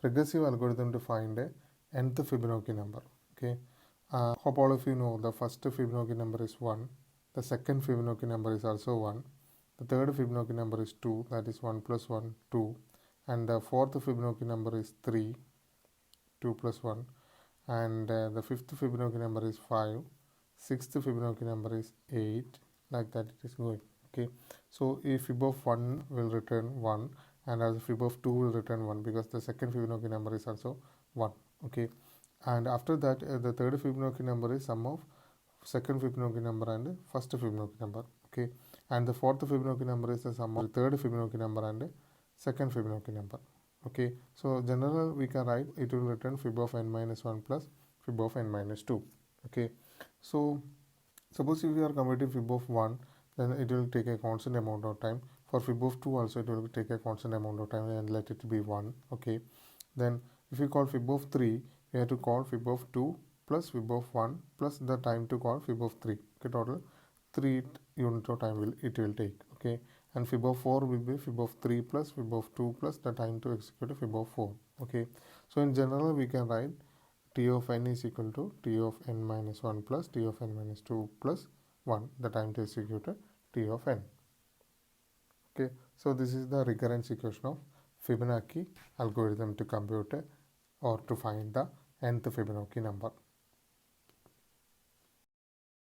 recursive algorithm to find a nth Fibonacci number. Okay, hope all of you know the first Fibonacci number is 1, the second Fibonacci number is also 1, the third Fibonacci number is 2, that is 1 plus 1, 2, and the fourth Fibonacci number is 3, 2 plus 1, and the fifth Fibonacci number is 5, sixth Fibonacci number is 8, like that it is going. Okay, so if fib of 1 will return 1, and as fib of 2 will return 1, because the second Fibonacci number is also 1. Okay, and after that the third Fibonacci number is sum of second Fibonacci number and first Fibonacci number. Okay, and the fourth Fibonacci number is the sum of the third Fibonacci number and second Fibonacci number. Okay, so general we can write it will return fib of n minus 1 plus fib of n minus 2. Okay, so suppose if you are computing fib of 1, then it will take a constant amount of time. For fib of 2 also it will take a constant amount of time and let it be 1. Okay, then if you call fib of 3, we have to call fib of 2 plus fib of 1 plus the time to call fib of 3. Okay, total 3 unit of time it will take. Okay, and fib of 4 will be fib of 3 plus fib of 2 plus the time to execute a fib of 4. Okay, so in general we can write t of n is equal to t of n minus 1 plus t of n minus 2 plus 1, the time to execute a t of n. Okay, so this is the recurrence equation of Fibonacci algorithm to compute or to find the nth Fibonacci number.